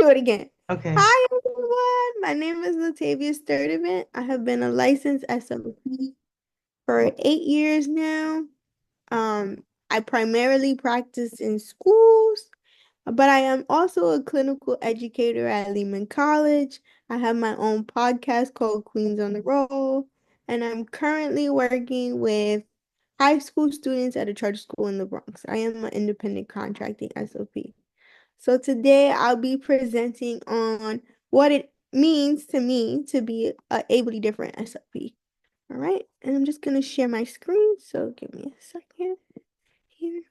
do it again. Okay. Hi, everyone. My name is Latavia Sturdivant. I have been a licensed SLP for 8 years now. I primarily practice in schools, but I am also a clinical educator at Lehman College. I have my own podcast called Queens on the Roll, and I'm currently working with high school students at a charter school in the Bronx. I am an independent contracting SLP. So today I'll be presenting on what it means to me to be a ably different SLP. All right, and I'm just gonna share my screen. So give me a second here.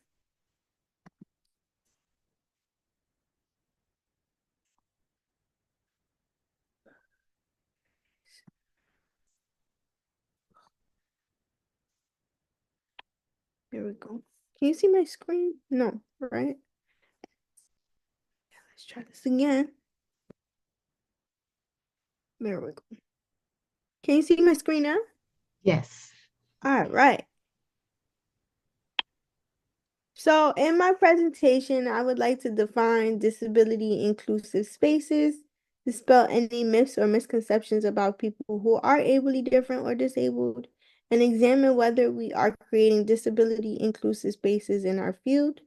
There we go. Can you see my screen? No, right? Let's try this again. There we go. Can you see my screen now? Yes. All right. So in my presentation, I would like to define disability inclusive spaces, dispel any myths or misconceptions about people who are ably different or disabled, and examine whether we are creating disability inclusive spaces in our field,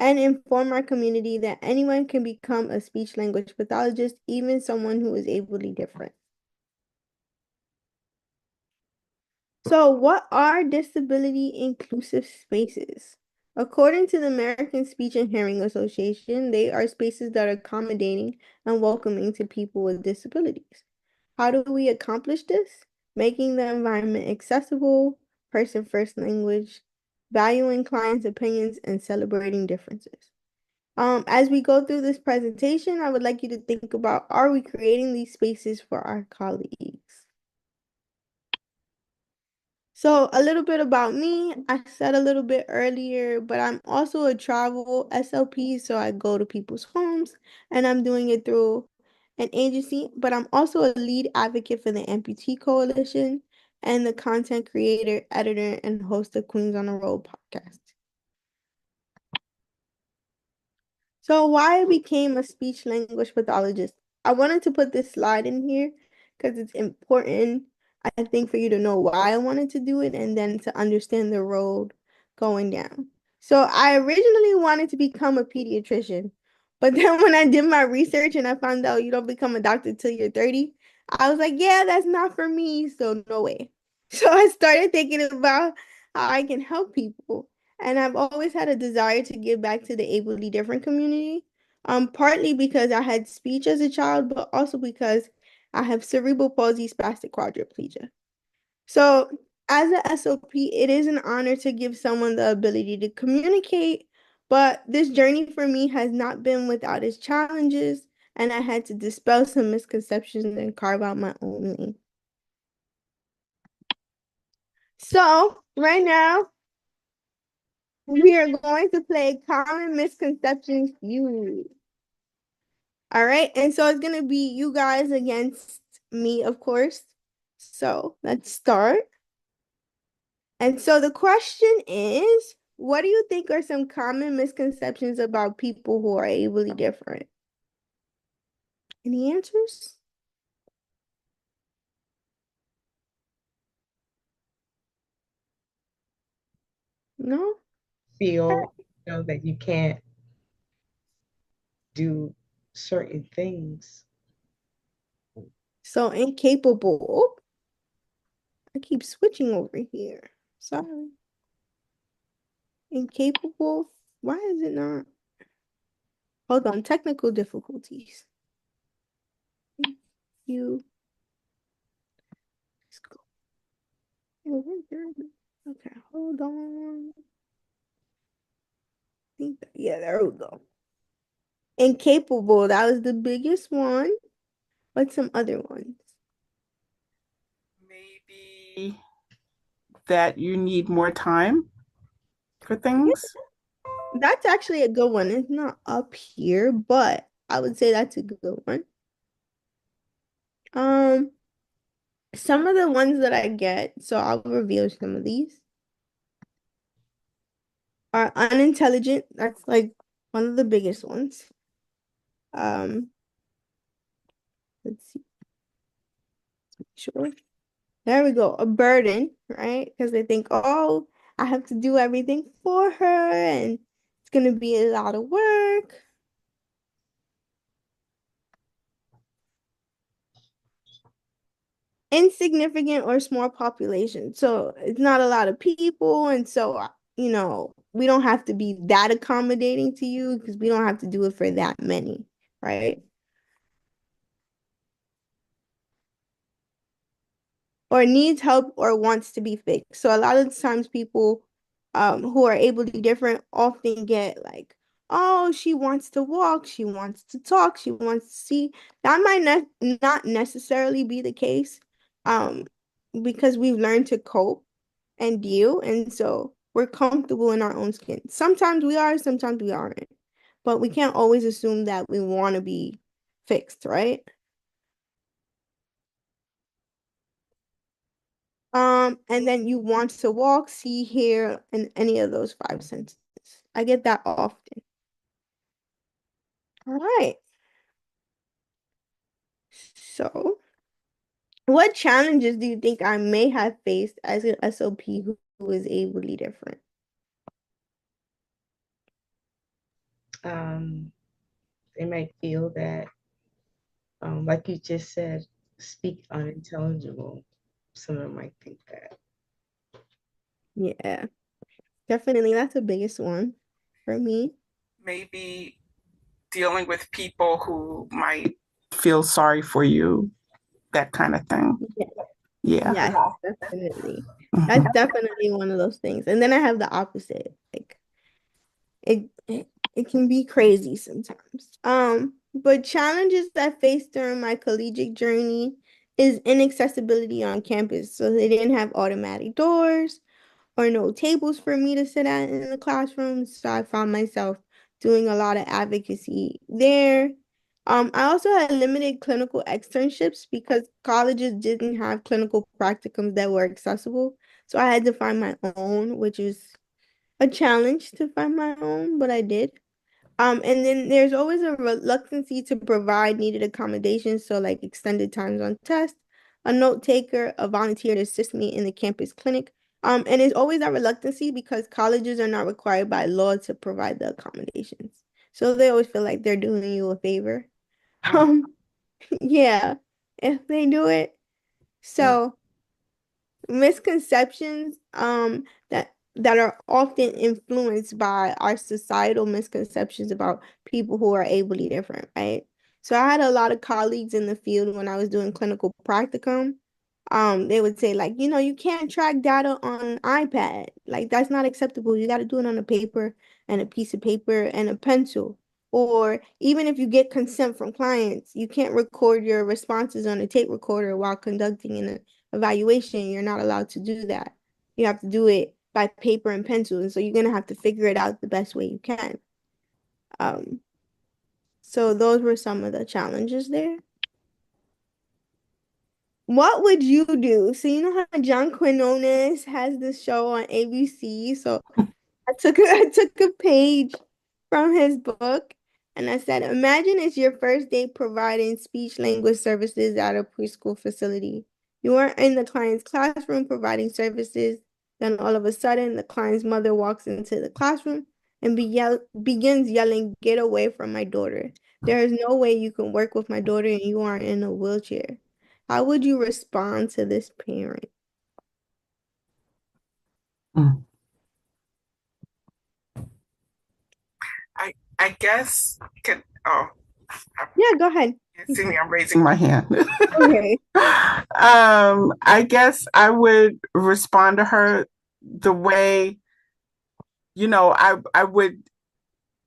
and inform our community that anyone can become a speech language pathologist, even someone who is ably different. So, what are disability inclusive spaces? According to the American Speech and Hearing Association, they are spaces that are accommodating and welcoming to people with disabilities. How do we accomplish this? Making the environment accessible, person first language, valuing clients' opinions, and celebrating differences. As we go through this presentation, I would like you to think about, are we creating these spaces for our colleagues? So a little bit about me, I said a little bit earlier, but I'm also a travel SLP, so I go to people's homes and I'm doing it through an agency, but I'm also a lead advocate for the Amputee Coalition and the content creator, editor, and host of Queens on the Road podcast. So why I became a speech language pathologist? I wanted to put this slide in here because it's important, I think, for you to know why I wanted to do it and then to understand the road going down. So I originally wanted to become a pediatrician, but then when I did my research and I found out you don't become a doctor till you're 30, I was like, yeah, that's not for me, so no way. So I started thinking about how I can help people. And I've always had a desire to give back to the ably different community. Partly because I had speech as a child, but also because I have cerebral palsy spastic quadriplegia. So, as a SOP, it is an honor to give someone the ability to communicate, but this journey for me has not been without its challenges, and I had to dispel some misconceptions and carve out my own lane. So, right now, we are going to play Common Misconceptions You. All right. And so it's going to be you guys against me, of course. So let's start. And so the question is, what do you think are some common misconceptions about people who are ably different? Any answers? No? Feel, that you can't do certain things. So incapable. I keep switching over here. Sorry. Incapable. Why is it not? Hold on. Technical difficulties. You. Let's go. Okay, hold on. Yeah, there we go. Incapable, that was the biggest one. What's some other ones? Maybe that you need more time for Yeah, things. that's actually a good one. It's not up here, but I would say that's a good one. Um, some of the ones that I get, so I'll reveal some of these, are unintelligent. That's like one of the biggest ones. Um, Let's see. Sure. There we go. A burden, right? Because they think, oh, I have to do everything for her and it's going to be a lot of work. Insignificant or small population. So it's not a lot of people. And so, we don't have to be that accommodating to you because we don't have to do it for that many, right? Or needs help or wants to be fixed. So a lot of times people who are able to be different often get like, oh, she wants to walk, she wants to talk, she wants to see. That might not necessarily be the case um, because we've learned to cope and deal. And so we're comfortable in our own skin. Sometimes we are, sometimes we aren't. But we can't always assume that we want to be fixed, right? And then you want to walk, see, hear, and any of those five senses. I get that often. All right. So, what challenges do you think I may have faced as an SLP who is ably different? They might feel that, like you just said, speak unintelligible. Some of them might think that. Yeah, definitely. That's the biggest one for me. Maybe dealing with people who might feel sorry for you, that kind of thing. Yeah, Yeah. yes, definitely. That's Mhm. definitely one of those things. And then I have the opposite. Like it can be crazy sometimes. But challenges I faced during my collegiate journey is inaccessibility on campus. So they didn't have automatic doors or no tables for me to sit at in the classroom. So I found myself doing a lot of advocacy there. I also had limited clinical externships because colleges didn't have clinical practicums that were accessible. So I had to find my own, which is a challenge to find my own, but I did. And then there's always a reluctancy to provide needed accommodations, so like extended times on test, a note taker, a volunteer to assist me in the campus clinic. And there's always that reluctancy because colleges are not required by law to provide the accommodations. So they always feel like they're doing you a favor. Um, yeah, if they do it. So misconceptions that are often influenced by our societal misconceptions about people who are ably different, right? So I had a lot of colleagues in the field when I was doing clinical practicum. They would say like, you can't track data on an iPad. Like that's not acceptable. You got to do it on a paper and a piece of paper and a pencil. Or even if you get consent from clients, you can't record your responses on a tape recorder while conducting an evaluation. You're not allowed to do that. You have to do it by paper and pencil. And so you're gonna have to figure it out the best way you can. Um, so those were some of the challenges there. What would you do? So you know how John Quinones has this show on ABC. So I took a page from his book and I said, imagine it's your first day providing speech language services at a preschool facility. You are in the client's classroom providing services. Then all of a sudden, the client's mother walks into the classroom and begins yelling, "Get away from my daughter. There is no way you can work with my daughter and you are in a wheelchair." How would you respond to this parent? Mm. I guess could Yeah, go ahead. you see me, I'm raising my hand. Okay. I guess I would respond to her the way, I would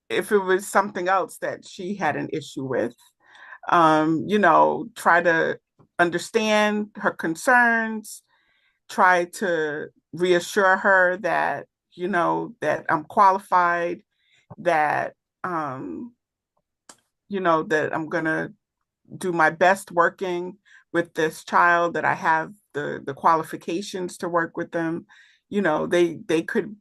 if it was something else that she had an issue with. Try to understand her concerns, try to reassure her that, that I'm qualified, that that I'm gonna do my best working with this child, that I have the qualifications to work with them. They could,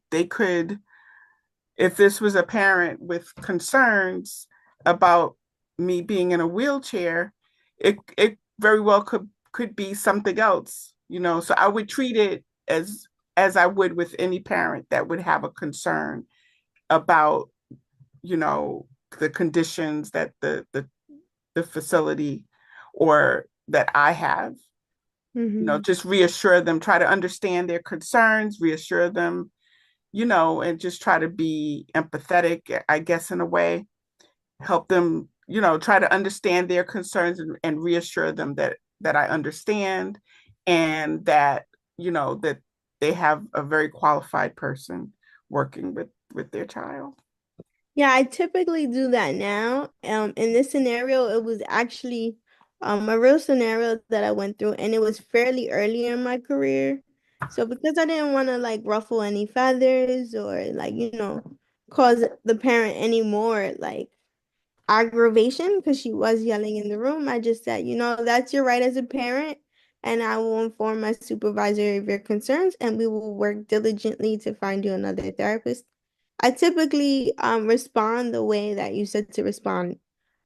if this was a parent with concerns about me being in a wheelchair, it very well could be something else, So I would treat it as I would with any parent that would have a concern about, you know, the conditions that the facility or that I have, Hmm. just reassure them, try to understand their concerns, reassure them, and just try to be empathetic, I guess, in a way, help them, try to understand their concerns and reassure them that I understand and that, that they have a very qualified person working with their child. Yeah, I typically do that now. In this scenario, it was actually a real scenario that I went through, and it was fairly early in my career. So because I didn't want to like ruffle any feathers or like, cause the parent any more like aggravation because she was yelling in the room, I just said, that's your right as a parent, and I will inform my supervisor of your concerns, and we will work diligently to find you another therapist. I typically respond the way that you said to respond.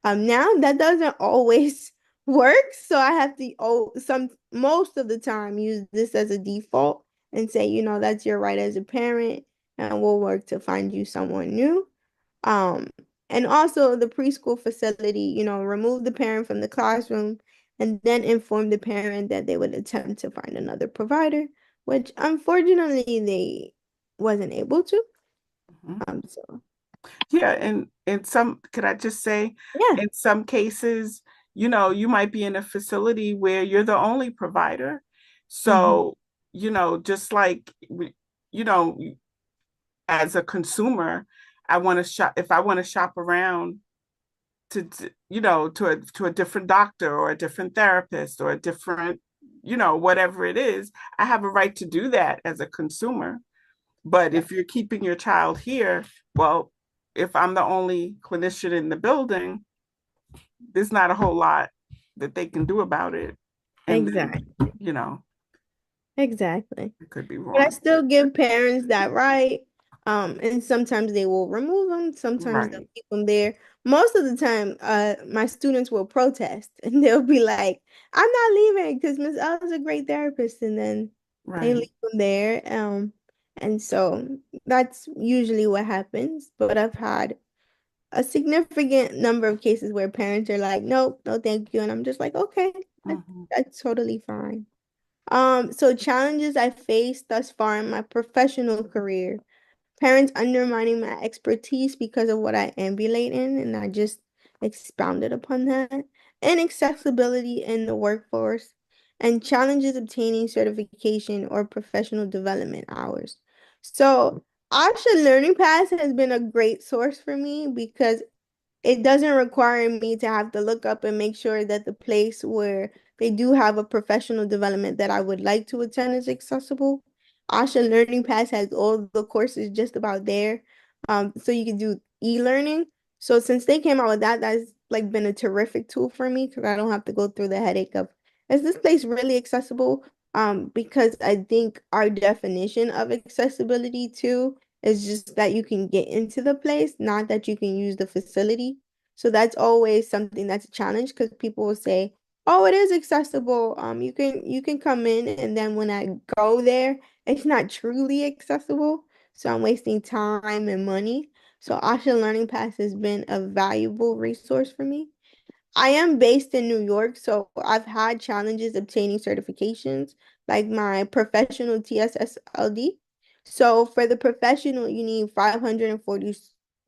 Now that doesn't always work, so I have to some most of the time use this as a default and say, that's your right as a parent, and we'll work to find you someone new. Um, and also the preschool facility, remove the parent from the classroom and then inform the parent that they would attempt to find another provider, which unfortunately they wasn't able to. Mhm. So Yeah, and in some, could I just say, yeah. in some cases, you might be in a facility where you're the only provider. Hmm. So, just like, you know, as a consumer, I want to shop, if I want to shop around to a different doctor or a different therapist or a different, whatever it is, I have a right to do that as a consumer. But if you're keeping your child here, well, if I'm the only clinician in the building, there's not a whole lot that they can do about it. And then, Exactly. you know, Exactly. it could be But I wrong. still give parents that right. And sometimes they will remove them, sometimes they'll Right, keep them there. Most of the time, my students will protest and they'll be like, I'm not leaving because Miss L is a great therapist, and then they right. leave them there. And so that's usually what happens. But I've had a significant number of cases where parents are like, nope, no, thank you. And I'm just like, okay, Mhm, that's totally fine. So challenges I faced thus far in my professional career. Parents undermining my expertise because of what I ambulate in, and I just expounded upon that. Inaccessibility in the workforce, and challenges obtaining certification or professional development hours. So, Asha Learning Pass has been a great source for me because it doesn't require me to have to look up and make sure that the place where they do have a professional development that I would like to attend is accessible. Asha Learning Pass has all the courses just about there. So you can do e-learning. So since they came out with that, that's like been a terrific tool for me because I don't have to go through the headache of, is this place really accessible? Because I think our definition of accessibility too is just that you can get into the place, not that you can use the facility. So that's always something that's a challenge because people will say, "Oh, it is accessible. You can come in," and then when I go there, it's not truly accessible. So I'm wasting time and money. So Asha Learning Pass has been a valuable resource for me. I am based in New York, so I've had challenges obtaining certifications, like my professional TSSLD. So for the professional, you need 540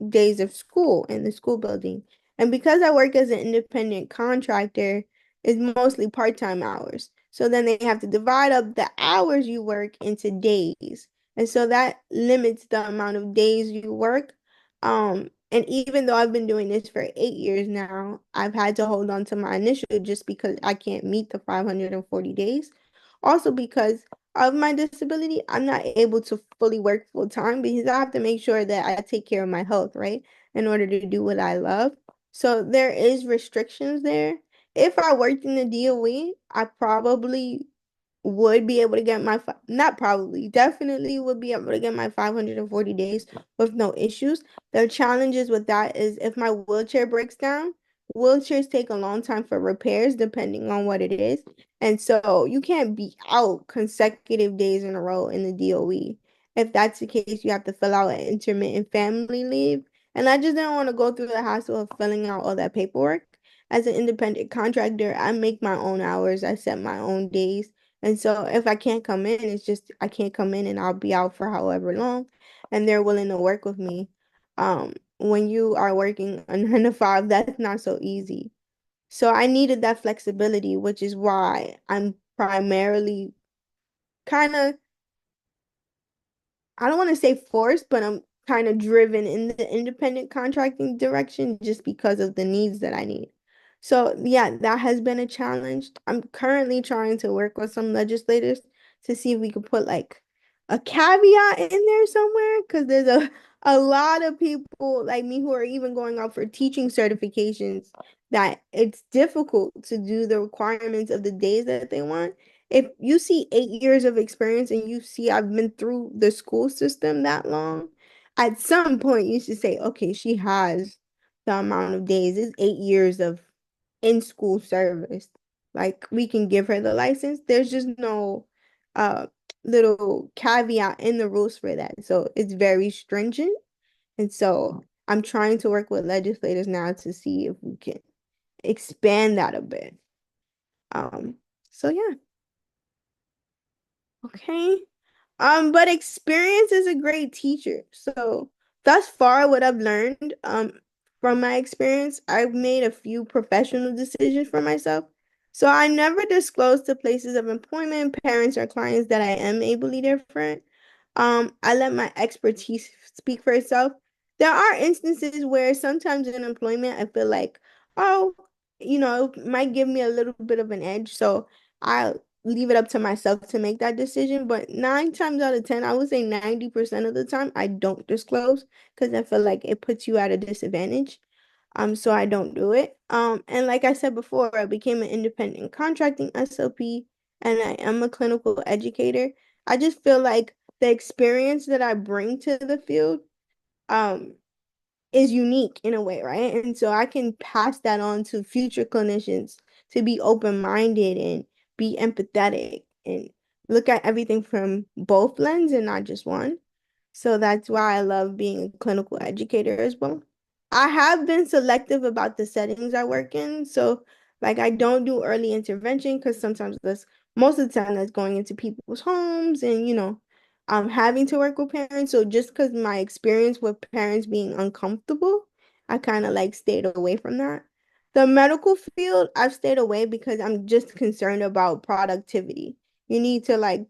days of school in the school building. And because I work as an independent contractor, it's mostly part-time hours. So then they have to divide up the hours you work into days. And so that limits the amount of days you work. And even though I've been doing this for 8 years now, I've had to hold on to my initial just because I can't meet the 540 days. Also because of my disability, I'm not able to fully work full time because I have to make sure that I take care of my health, right? In order to do what I love. So there is restrictions there. If I worked in the DOE, I probably would be able to get my not probably, definitely would be able to get my 540 days with no issues. The challenges with that is if my wheelchair breaks down, wheelchairs take a long time for repairs depending on what it is. And so you can't be out consecutive days in a row in the DOE. If that's the case, you have to fill out an intermittent family leave. And I just didn't want to go through the hassle of filling out all that paperwork. As an independent contractor, I make my own hours, I set my own days. And so if I can't come in, it's just I can't come in and I'll be out for however long. And they're willing to work with me. When you are working a 9 to 5, that's not so easy. So I needed that flexibility, which is why I'm primarily kind of, I don't want to say forced, but I'm kind of driven in the independent contracting direction just because of the needs that I need. So, yeah, that has been a challenge. I'm currently trying to work with some legislators to see if we could put like a caveat in there somewhere because there's a lot of people like me who are even going out for teaching certifications that it's difficult to do the requirements of the days that they want. If you see 8 years of experience and you see I've been through the school system that long, at some point you should say, okay, she has the amount of days. It's 8 years of in school service. Like we can give her the license. There's just no uh little caveat in the rules for that. So it's very stringent. And so I'm trying to work with legislators now to see if we can expand that a bit. Um, so yeah. Okay. But experience is a great teacher. So thus far, what I've learned, from my experience, I've made a few professional decisions for myself. So I never disclose to places of employment, parents, or clients that I am ably different. I let my expertise speak for itself. There are instances where sometimes in employment, I feel like, oh, it might give me a little bit of an edge. So I leave it up to myself to make that decision. But 9 times out of 10, I would say 90% of the time, I don't disclose because I feel like it puts you at a disadvantage. So I don't do it. And like I said before, I became an independent contracting SLP and I am a clinical educator. I just feel like the experience that I bring to the field, um, is unique in a way, right? And so I can pass that on to future clinicians to be open-minded and be empathetic and look at everything from both lens and not just one. So that's why I love being a clinical educator as well. I have been selective about the settings I work in. So, like, I don't do early intervention because sometimes most of the time that's going into people's homes and, I'm having to work with parents. So, just because my experience with parents being uncomfortable, I kind of like stayed away from that. The medical field, I've stayed away because I'm just concerned about productivity. You need to like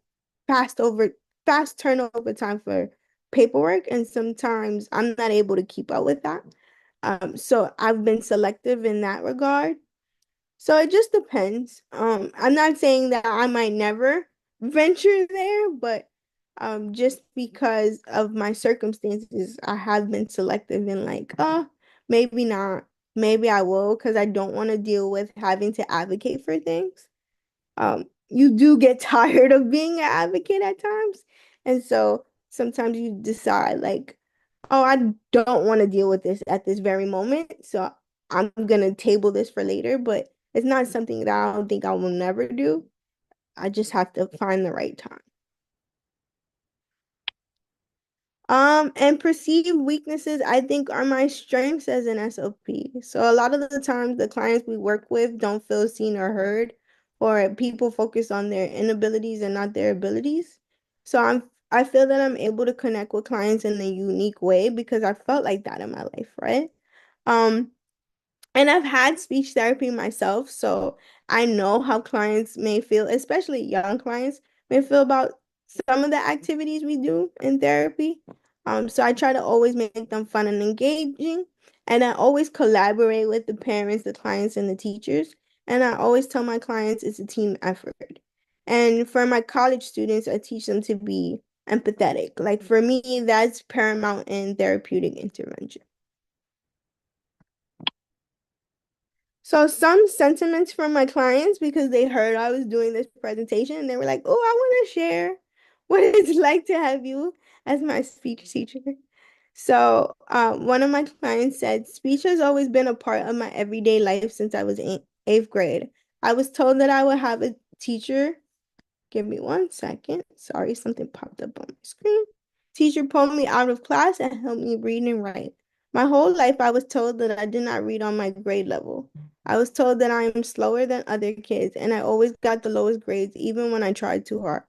fast over fast turnover time for paperwork, and sometimes I'm not able to keep up with that. So I've been selective in that regard. So it just depends. I'm not saying that I might never venture there, but just because of my circumstances, I have been selective in like, oh, maybe not. Maybe I will because I don't want to deal with having to advocate for things. You do get tired of being an advocate at times. And so sometimes you decide like, oh, I don't want to deal with this at this very moment. So I'm gonna table this for later, but it's not something that I don't think I will never do. I just have to find the right time. And perceived weaknesses, I think, are my strengths as an SOP. So a lot of the times the clients we work with don't feel seen or heard, or people focus on their inabilities and not their abilities. So I feel that I'm able to connect with clients in a unique way because I felt like that in my life, right? Um, and I've had speech therapy myself, so I know how clients may feel, especially young clients may feel about some of the activities we do in therapy. So I try to always make them fun and engaging, and I always collaborate with the parents, the clients, and the teachers. And I always tell my clients it's a team effort. And for my college students, I teach them to be empathetic. Like for me, that's paramount in therapeutic intervention. So some sentiments from my clients because they heard I was doing this presentation and they were like, "Oh, I want to share what it's like to have you as my speech teacher." One of my clients said, speech has always been a part of my everyday life since I was in eighth grade. I was told that I would have a teacher. Give me 1 second. Sorry, something popped up on my screen. Teacher pulled me out of class and helped me read and write. My whole life, I was told that I did not read on my grade level. I was told that I am slower than other kids, and I always got the lowest grades, even when I tried too hard.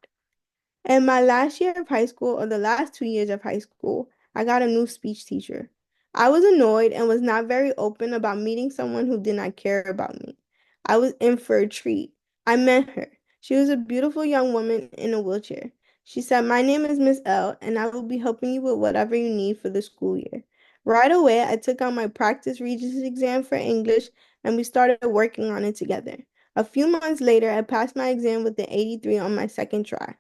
In my last year of high school, or the last 2 years of high school, I got a new speech teacher. I was annoyed and was not very open about meeting someone who did not care about me. I was in for a treat. I met her. She was a beautiful young woman in a wheelchair. She said, "My name is Miss L, and I will be helping you with whatever you need for the school year." Right away, I took out my practice Regents exam for English, and we started working on it together. A few months later, I passed my exam with an 83 on my second try.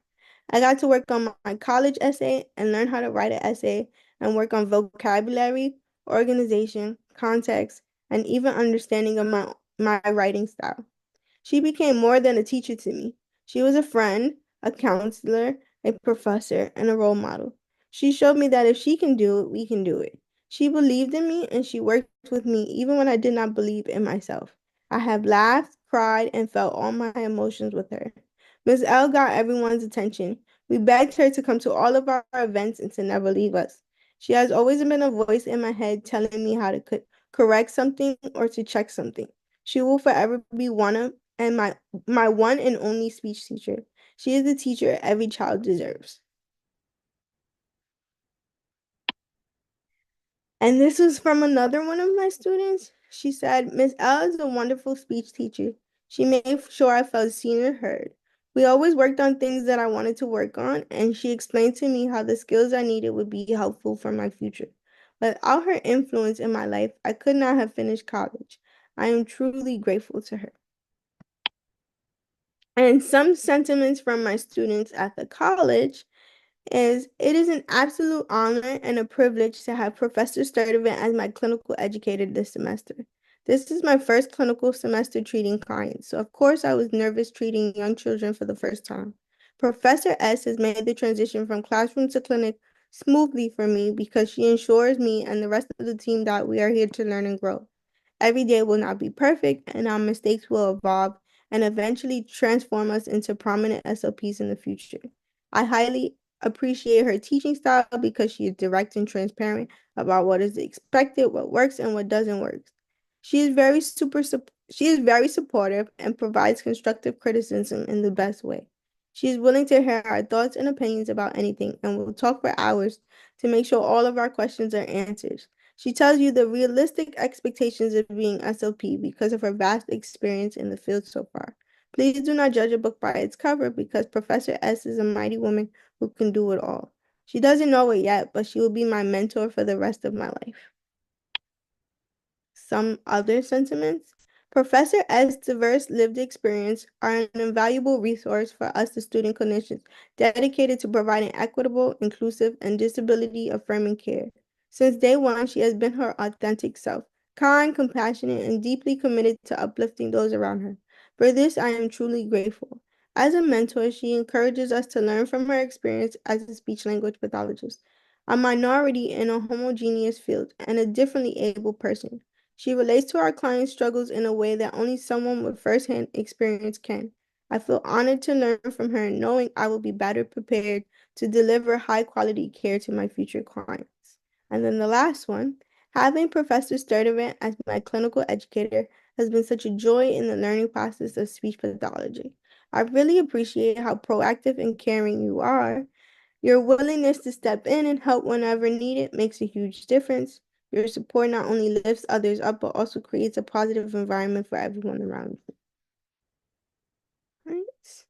I got to work on my college essay and learn how to write an essay and work on vocabulary, organization, context, and even understanding of my writing style. She became more than a teacher to me. She was a friend, a counselor, a professor, and a role model. She showed me that if she can do it, we can do it. She believed in me and she worked with me even when I did not believe in myself. I have laughed, cried, and felt all my emotions with her. Miss L got everyone's attention. We begged her to come to all of our events and to never leave us. She has always been a voice in my head telling me how to correct something or to check something. She will forever be one of and my one and only speech teacher. She is the teacher every child deserves. And this was from another one of my students. She said, "Miss L is a wonderful speech teacher. She made sure I felt seen and heard. We always worked on things that I wanted to work on, and she explained to me how the skills I needed would be helpful for my future. Without her influence in my life, I could not have finished college. I am truly grateful to her." And some sentiments from my students at the college is it is an absolute honor and a privilege to have Professor Sturdivant as my clinical educator this semester. This is my first clinical semester treating clients, so of course I was nervous treating young children for the first time. Professor S has made the transition from classroom to clinic smoothly for me because she ensures me and the rest of the team that we are here to learn and grow. Every day will not be perfect, and our mistakes will evolve and eventually transform us into prominent SLPs in the future. I highly appreciate her teaching style because she is direct and transparent about what is expected, what works, and what doesn't work. She is very supportive and provides constructive criticism in the best way. She is willing to hear our thoughts and opinions about anything and will talk for hours to make sure all of our questions are answered. She tells you the realistic expectations of being SLP because of her vast experience in the field so far. Please do not judge a book by its cover because Professor S is a mighty woman who can do it all. She doesn't know it yet, but she will be my mentor for the rest of my life. Some other sentiments. Professor S. diverse lived experience are an invaluable resource for us, the student clinicians, dedicated to providing equitable, inclusive, and disability-affirming care. Since day one, she has been her authentic self, kind, compassionate, and deeply committed to uplifting those around her. For this, I am truly grateful. As a mentor, she encourages us to learn from her experience as a speech language pathologist, a minority in a homogeneous field, and a differently able person. She relates to our clients' struggles in a way that only someone with firsthand experience can. I feel honored to learn from her, knowing I will be better prepared to deliver high quality care to my future clients. And then the last one, having Professor Sturdivant as my clinical educator has been such a joy in the learning process of speech pathology. I really appreciate how proactive and caring you are. Your willingness to step in and help whenever needed makes a huge difference. Your support not only lifts others up, but also creates a positive environment for everyone around you. Right?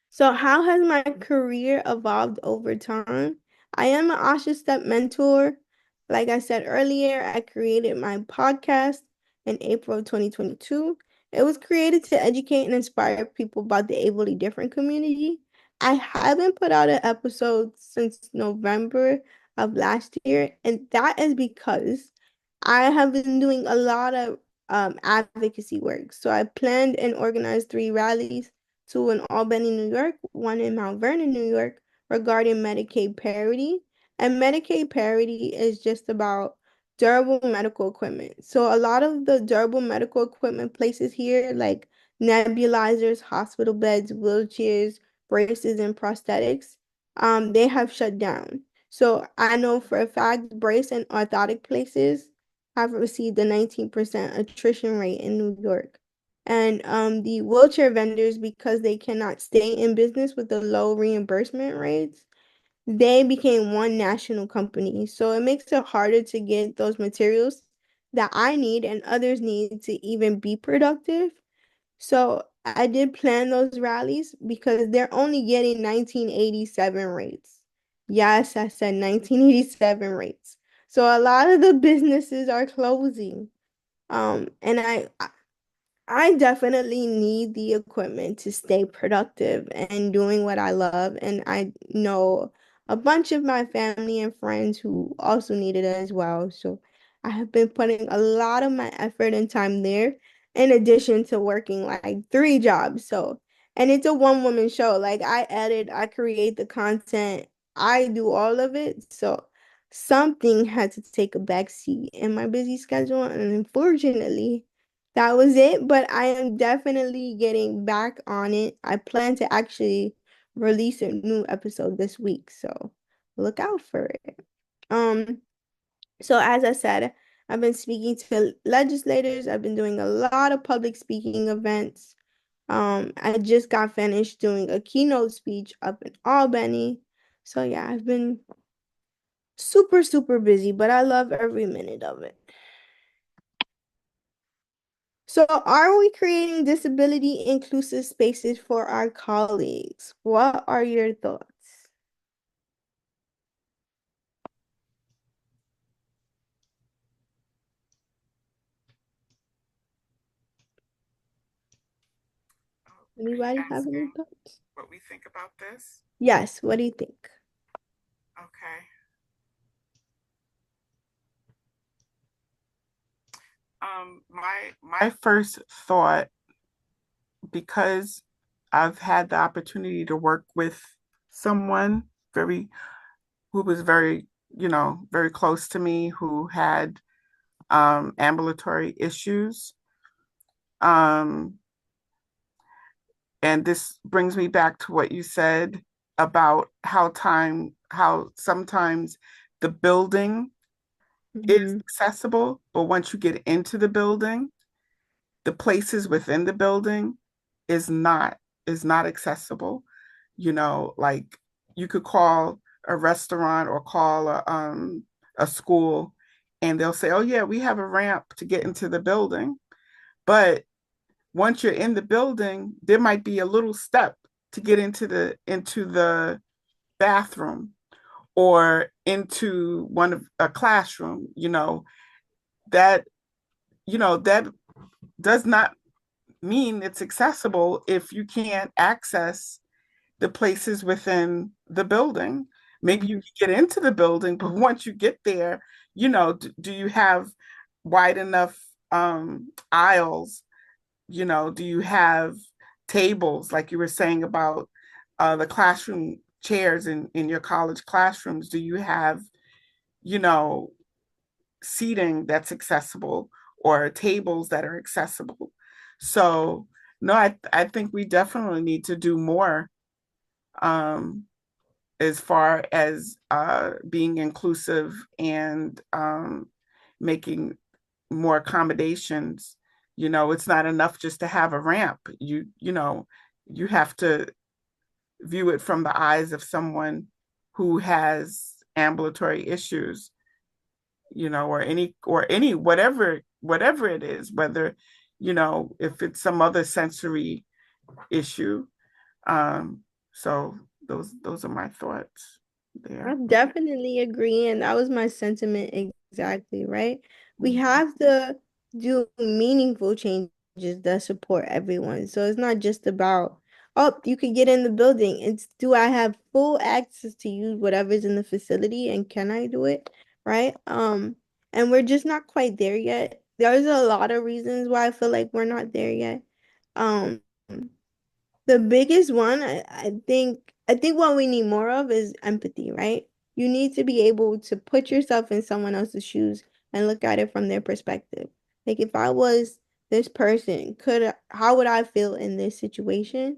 So, how has my career evolved over time? I am an Asha Step mentor. Like I said earlier, I created my podcast in April of 2022. It was created to educate and inspire people about the ably different community. I haven't put out an episode since November of last year, and that is because I have been doing a lot of advocacy work. So I planned and organized 3 rallies, two in Albany, New York, one in Mount Vernon, New York, regarding Medicaid parity. And Medicaid parity is just about durable medical equipment. So a lot of the durable medical equipment places here, like nebulizers, hospital beds, wheelchairs, braces, and prosthetics, they have shut down. So I know for a fact brace and orthotic places have received a 19% attrition rate in New York. And the wheelchair vendors, because they cannot stay in business with the low reimbursement rates, they became one national company. So it makes it harder to get those materials that I need and others need to even be productive. So I did plan those rallies because they're only getting 1987 rates. Yes, I said 1987 rates. So a lot of the businesses are closing. And I definitely need the equipment to stay productive and doing what I love. And I know a bunch of my family and friends who also need it as well. So I have been putting a lot of my effort and time there, in addition to working like three jobs. So, and it's a one-woman show. Like I edit, I create the content, I do all of it. So something had to take a back seat in my busy schedule. And unfortunately, that was it, but I am definitely getting back on it. I plan to actually release a new episode this week, so look out for it. Um, so as I said, I've been speaking to legislators. I've been doing a lot of public speaking events. I just got finished doing a keynote speech up in Albany. So yeah, I've been super, super busy, but I love every minute of it. So, are we creating disability inclusive spaces for our colleagues? What are your thoughts? Are you Anybody have any asking thoughts? what we think about this? Yes, what do you think? Okay. My first thought, because I've had the opportunity to work with someone very who was very, very close to me, who had ambulatory issues. Um, and this brings me back to what you said about how sometimes the building is Mm-hmm. accessible, but once you get into the building, the places within the building is not is not accessible. Like you could call a restaurant or call a school, and they'll say, "Oh yeah, we have a ramp to get into the building." But once you're in the building, there might be a little step to get into the bathroom or into one of a classroom. That that does not mean it's accessible if you can't access the places within the building. Maybe you Mm-hmm. can get into the building, but once you get there, do you have wide enough aisles? Do you have tables, like you were saying about the classroom chairs in your college classrooms? Do you have, you know, seating that's accessible or tables that are accessible? So, no, I think we definitely need to do more um, as far as being inclusive and making more accommodations. It's not enough just to have a ramp. You have to view it from the eyes of someone who has ambulatory issues, or any whatever it is, whether, if it's some other sensory issue. Um, so those are my thoughts I there. definitely agree, and that was my sentiment exactly, right? We have to do meaningful changes that support everyone. So it's not just about, oh, you could get in the building. It's, do I have full access to use whatever's in the facility and can I do it? Right? And we're just not quite there yet. There's a lot of reasons why I feel like we're not there yet. Um, the biggest one, I think what we need more of is empathy, right? You need to be able to put yourself in someone else's shoes and look at it from their perspective. Like if I was this person, how would I feel in this situation?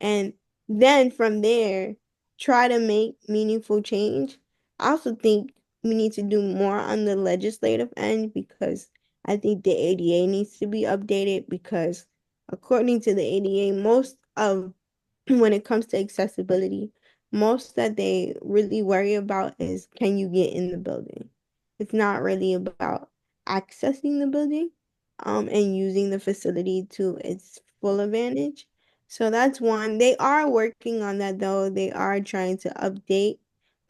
And then from there, try to make meaningful change. I also think we need to do more on the legislative end because I think the ADA needs to be updated because according to the ADA, most of when it comes to accessibility, most that they really worry about is can you get in the building? It's not really about accessing the building, and using the facility to its full advantage. So that's one. They are working on that though. They are trying to update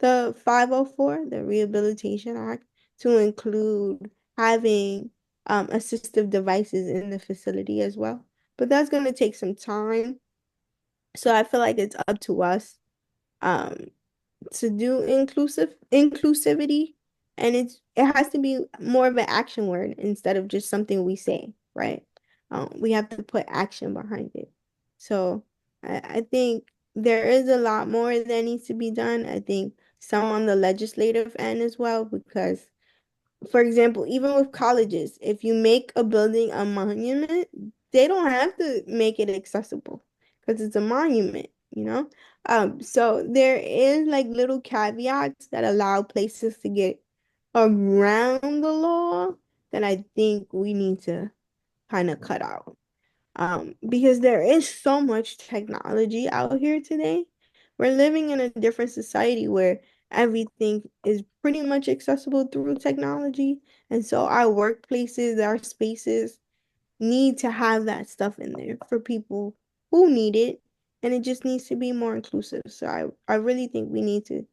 the 504, the Rehabilitation Act, to include having assistive devices in the facility as well. But that's going to take some time. So I feel like it's up to us um to do inclusivity, and it has to be more of an action word instead of just something we say, right? We have to put action behind it. So I think there is a lot more that needs to be done. I think some on the legislative end as well, because for example, even with colleges, if you make a building a monument, they don't have to make it accessible because it's a monument, you know? So there is like little caveats that allow places to get around the law that I think we need to kind of cut out. Because there is so much technology out here today. We're living in a different society where everything is pretty much accessible through technology. And so our workplaces, our spaces need to have that stuff in there for people who need it. And it just needs to be more inclusive. So I really think we need to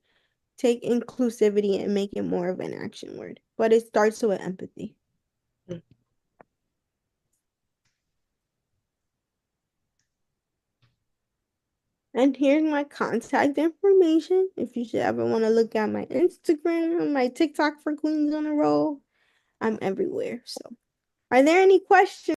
take inclusivity and make it more of an action word. But it starts with empathy. Mm. And here's my contact information. If you should ever want to look at my Instagram, my TikTok for Queens on the Roll, I'm everywhere. So, are there any questions?